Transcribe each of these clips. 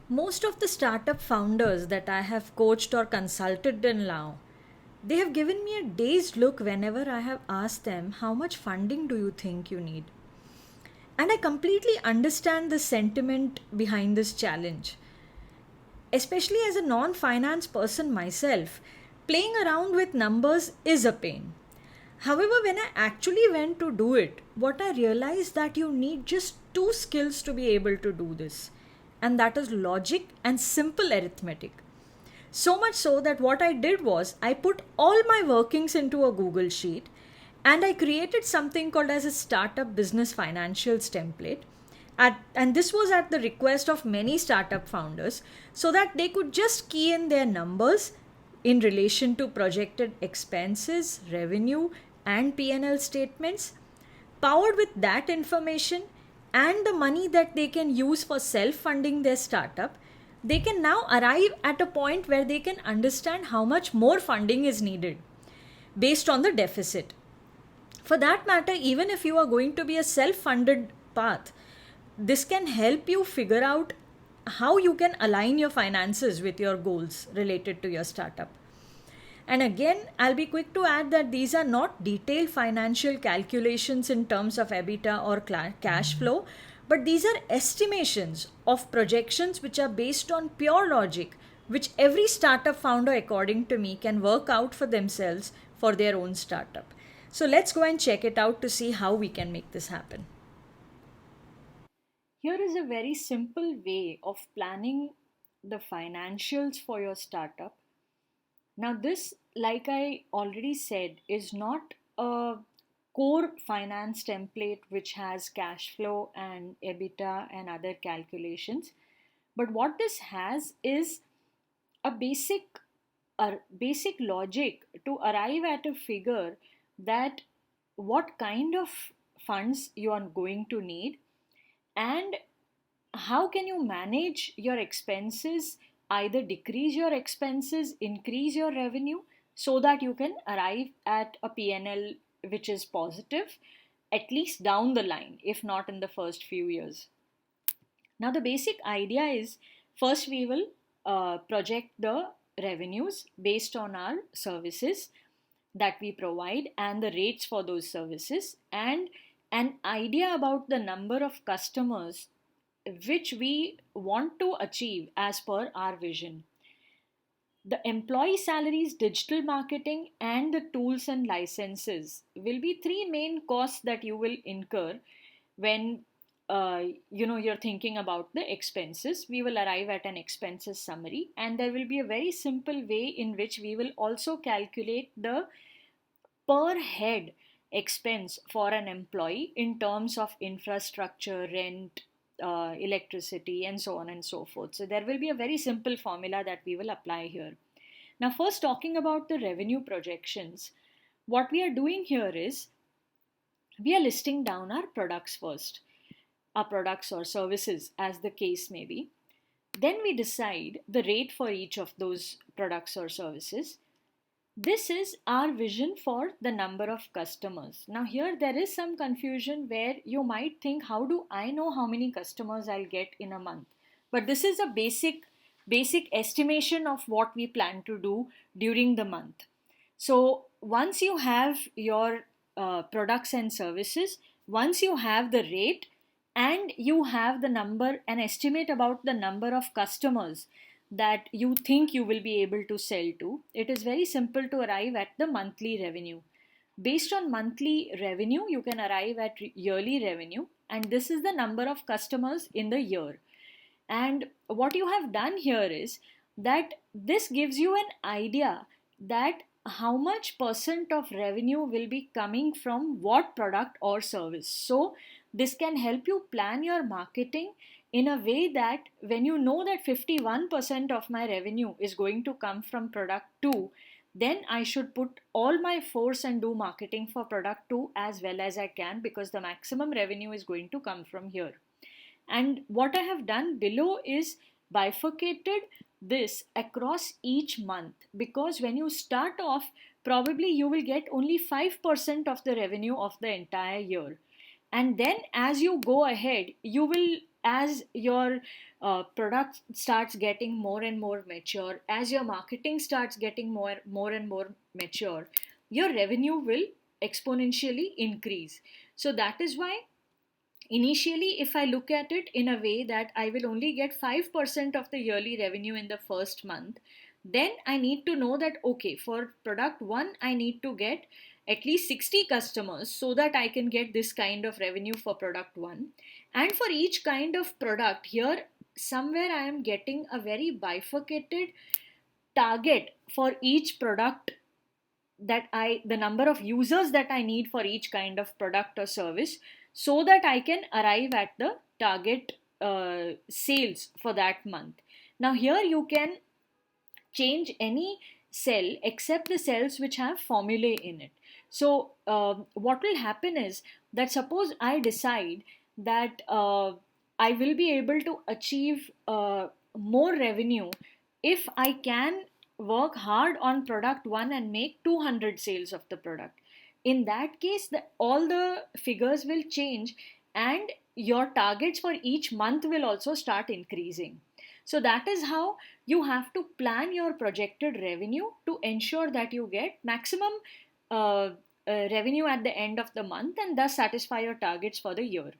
Most of the startup founders that I have coached or consulted in now, they have given me a dazed look whenever I have asked them, how much funding do you think you need? And I completely understand the sentiment behind this challenge. Especially as a non finance person myself, playing around with numbers is a pain. However, when I actually went to do it, what I realized that you need just two skills to be able to do this, and that is logic and simple arithmetic. So much so that what I did was I put all my workings into a Google Sheet and I created something called as a startup business financials template. And this was at the request of many startup founders so that they could just key in their numbers in relation to projected expenses, revenue, and PnL statements. Powered with that information and the money that they can use for self funding their startup, they can now arrive at a point where they can understand how much more funding is needed based on the deficit. For that matter, even if you are going to be a self funded path, this can help you figure out how you can align your finances with your goals related to your startup. And again, I'll be quick to add that these are not detailed financial calculations in terms of EBITDA or cash flow, but these are estimations of projections which are based on pure logic, which every startup founder, according to me, can work out for themselves for their own startup. So let's go and check it out to see how we can make this happen. Here is a very simple way of planning the financials for your startup. Now, this, like I already said, is not a core finance template which has cash flow and EBITDA and other calculations. But what this has is a basic logic to arrive at a figure that what kind of funds you are going to need and how can you manage your expenses, either decrease your expenses, increase your revenue, so that you can arrive at a PnL which is positive, at least down the line, if not in the first few years. Now, the basic idea is first we will project the revenues based on our services that we provide and the rates for those services, and an idea about the number of customers which we want to achieve as per our vision. The employee salaries, digital marketing, and the tools and licenses will be three main costs that you will incur when you're thinking about the expenses. We will arrive at an expenses summary, and there will be a very simple way in which we will also calculate the per head expense for an employee in terms of infrastructure, rent, electricity, and so on and so forth. So, there will be a very simple formula that we will apply here. Now, first, talking about the revenue projections, what we are doing here is we are listing down our products first, our products or services, as the case may be. Then we decide the rate for each of those products or services. This is our vision for the number of customers. Now, here there is some confusion where you might think, how do I know how many customers I'll get in a month? But this is a basic estimation of what we plan to do during the month. So, once you have your products and services, once you have the rate, and you have the number, an estimate about the number of customers that you think you will be able to sell to, it is very simple to arrive at the monthly revenue. Based on monthly revenue, you can arrive at yearly revenue, and this is the number of customers in the year. And what you have done here is that this gives you an idea that how much percent of revenue will be coming from what product or service. So, this can help you plan your marketing in a way that when you know that 51% of my revenue is going to come from product 2, then I should put all my force and do marketing for product 2 as well as I can, because the maximum revenue is going to come from here. And what I have done below is bifurcated this across each month, because when you start off, probably you will get only 5% of the revenue of the entire year. And then as you go ahead, you will as your product starts getting more and more mature, as your marketing starts getting more and more mature, your revenue will exponentially increase. So that is why initially, if I look at it in a way that I will only get 5% of the yearly revenue in the first month, then I need to know that, okay, for product 1 I need to get at least 60 customers so that I can get this kind of revenue for product 1. And for each kind of product, here somewhere I am getting a very bifurcated target for each product, that the number of users that I need for each kind of product or service, so that I can arrive at the target sales for that month. Now here you can change any cell except the cells which have formulae in it. So what will happen is that, suppose I decide that I will be able to achieve more revenue if I can work hard on product 1 and make 200 sales of the product. In that case, all the figures will change, and your targets for each month will also start increasing. So that is how you have to plan your projected revenue to ensure that you get maximum revenue at the end of the month, and thus satisfy your targets for the year.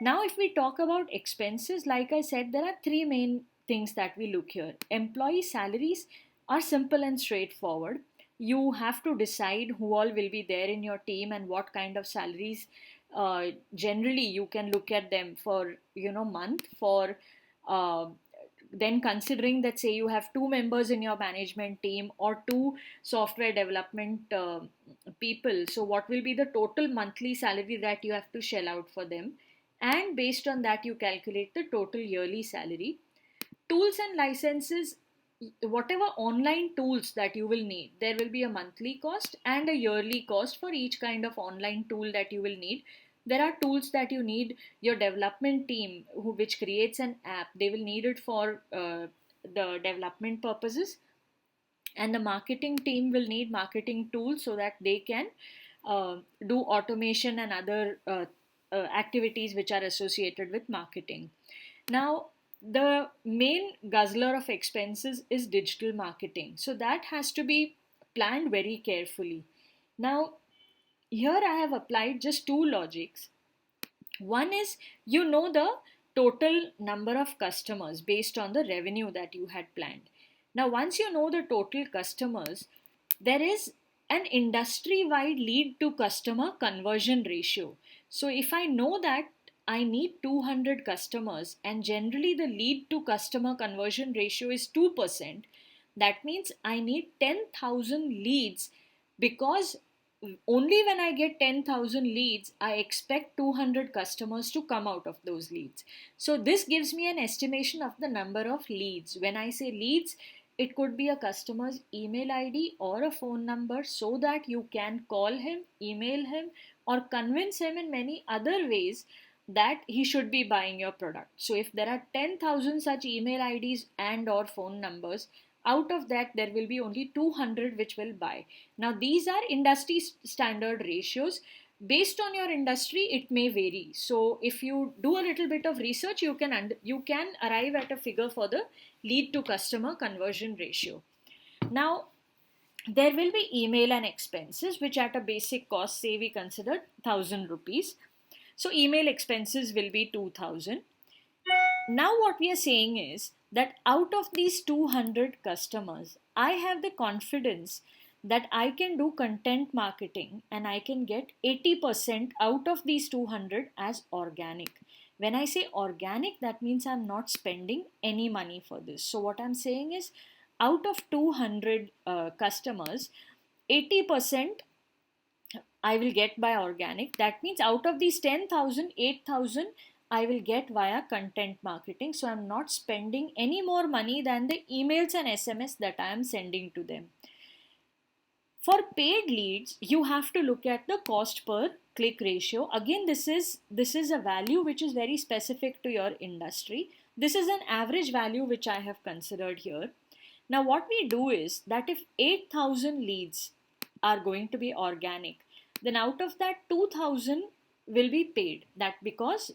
Now, if we talk about expenses, like I said, there are three main things that we look here. Employee salaries are simple and straightforward. You have to decide who all will be there in your team and what kind of salaries. Generally, you can look at them for month, for then considering that, say, you have two members in your management team or two software development people, so what will be the total monthly salary that you have to shell out for them, and based on that you calculate the total yearly salary. Tools and licenses, whatever online tools that you will need, there will be a monthly cost and a yearly cost for each kind of online tool that you will need. There are tools that you need, your development team which creates an app, they will need it for the development purposes, and the marketing team will need marketing tools so that they can do automation and other activities which are associated with marketing. Now, the main guzzler of expenses is digital marketing, so that has to be planned very carefully. Now, here I have applied just two logics. One is, the total number of customers based on the revenue that you had planned. Now, once you know the total customers, there is an industry wide lead to customer conversion ratio. So, if I know that I need 200 customers and generally the lead to customer conversion ratio is 2%, that means I need 10,000 leads, because only when I get 10,000 leads, I expect 200 customers to come out of those leads. So this gives me an estimation of the number of leads. When I say leads, it could be a customer's email ID or a phone number, so that you can call him, email him, or convince him in many other ways that he should be buying your product. So if there are 10,000 such email IDs and or phone numbers, out of that there will be only 200 which will buy. Now these are industry standard ratios. Based on your industry it may vary, so if you do a little bit of research, you can arrive at a figure for the lead to customer conversion ratio. Now, there will be email and expenses, which at a basic cost, say we consider 1,000 rupees. So email expenses will be 2,000. Now what we are saying is that out of these 200 customers, I have the confidence that I can do content marketing and I can get 80% out of these 200 as organic. When I say organic, that means I'm not spending any money for this. So what I'm saying is, out of 200 customers, 80% I will get by organic. That means out of these 10,000, 8,000 I will get via content marketing. So I'm not spending any more money than the emails and SMS that I am sending to them. For paid leads, you have to look at the cost per click ratio. Again, this is a value which is very specific to your industry. This is an average value which I have considered here. Now what we do is that if 8,000 leads are going to be organic, then out of that 2,000 will be paid. That because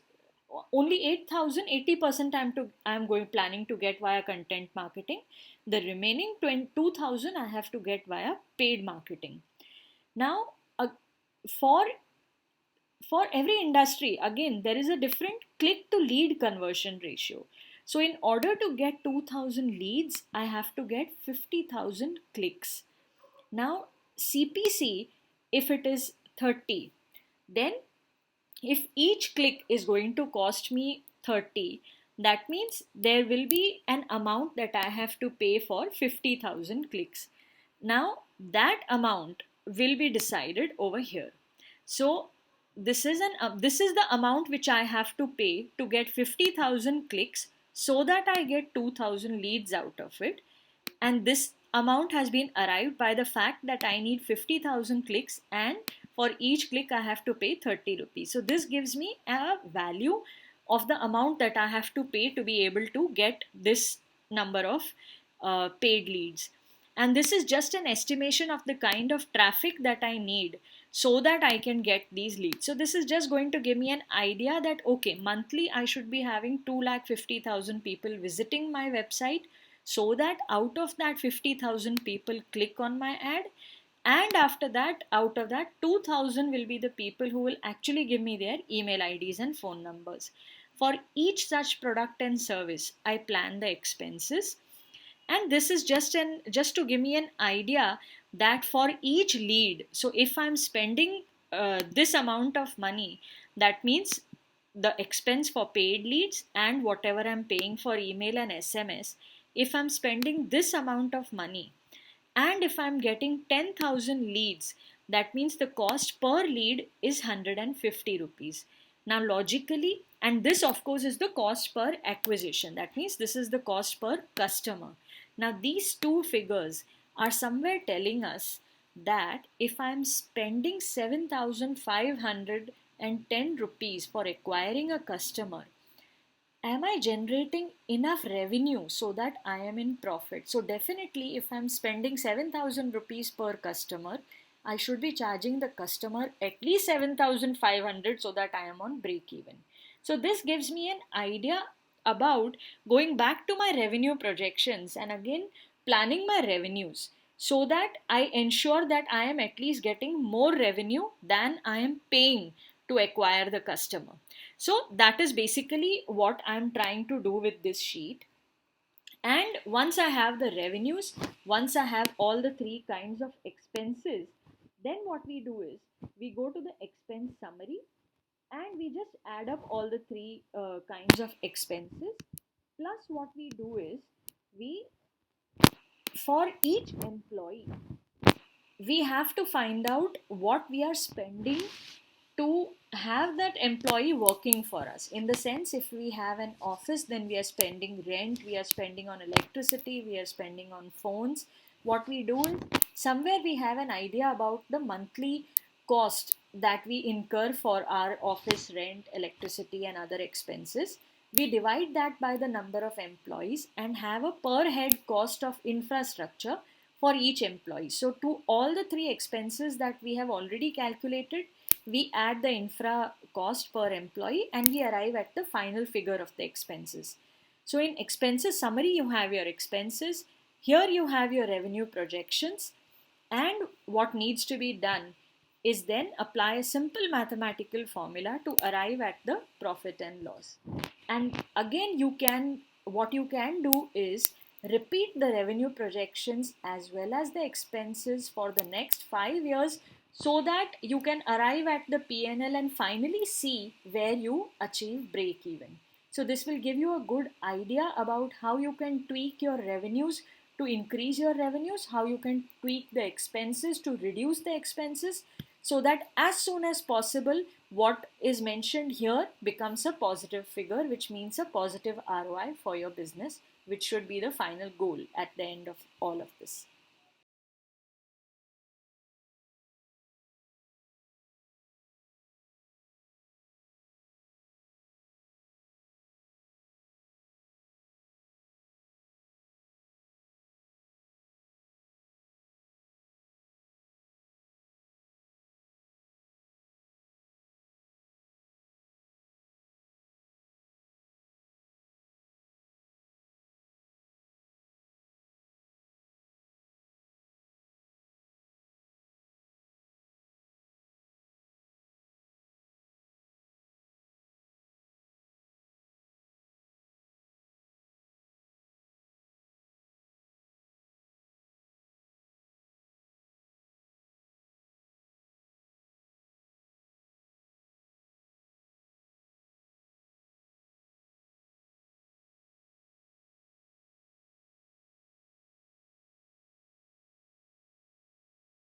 only 8,000, 80% I'm going planning to get via content marketing. The remaining 2,000 I have to get via paid marketing. Now, for for every industry, again, there is a different click to lead conversion ratio. So in order to get 2,000 leads, I have to get 50,000 clicks. Now, CPC, if it is 30, then if each click is going to cost me 30, that means there will be an amount that I have to pay for 50,000 clicks. Now, that amount will be decided over here. So, this is the amount which I have to pay to get 50,000 clicks so that I get 2,000 leads out of it. And this amount has been arrived by the fact that I need 50,000 clicks, and for each click I have to pay 30 rupees. So this gives me a value of the amount that I have to pay to be able to get this number of paid leads. And this is just an estimation of the kind of traffic that I need so that I can get these leads. So this is just going to give me an idea that okay, monthly I should be having 250,000 people visiting my website, so that out of that 50,000 people click on my ad, and after that, out of that, 2,000 will be the people who will actually give me their email IDs and phone numbers. For each such product and service, I plan the expenses, and this is just to give me an idea that for each lead, so if I'm spending this amount of money, that means the expense for paid leads and whatever I'm paying for email and SMS, if I'm spending this amount of money and if I'm getting 10,000 leads, that means the cost per lead is 150 rupees. Now, logically, and this of course is the cost per acquisition, that means this is the cost per customer. Now, these two figures are somewhere telling us that if I'm spending 7,510 rupees for acquiring a customer, am I generating enough revenue so that I am in profit? So definitely if I'm spending 7,000 rupees per customer, I should be charging the customer at least 7,500 so that I am on break even. So this gives me an idea about going back to my revenue projections and again planning my revenues so that I ensure that I am at least getting more revenue than I am paying to acquire the customer. So that is basically what I'm trying to do with this sheet. And once I have the revenues, once I have all the three kinds of expenses, then what we do is we go to the expense summary and we just add up all the three kinds of expenses. Plus, what we do is we, for each employee, we have to find out what we are spending to have that employee working for us. In the sense, if we have an office, then we are spending rent, we are spending on electricity, we are spending on phones. What we do is somewhere we have an idea about the monthly cost that we incur for our office rent, electricity, and other expenses. We divide that by the number of employees and have a per head cost of infrastructure for each employee. So to all the three expenses that we have already calculated, we add the infra cost per employee and we arrive at the final figure of the expenses. So in expenses summary, you have your expenses. Here you have your revenue projections, and what needs to be done is then apply a simple mathematical formula to arrive at the profit and loss. And again, what you can do is repeat the revenue projections as well as the expenses for the next 5 years so that you can arrive at the PnL and finally see where you achieve break even. So this will give you a good idea about how you can tweak your revenues to increase your revenues, how you can tweak the expenses to reduce the expenses, so that as soon as possible what is mentioned here becomes a positive figure, which means a positive ROI for your business, which should be the final goal at the end of all of this.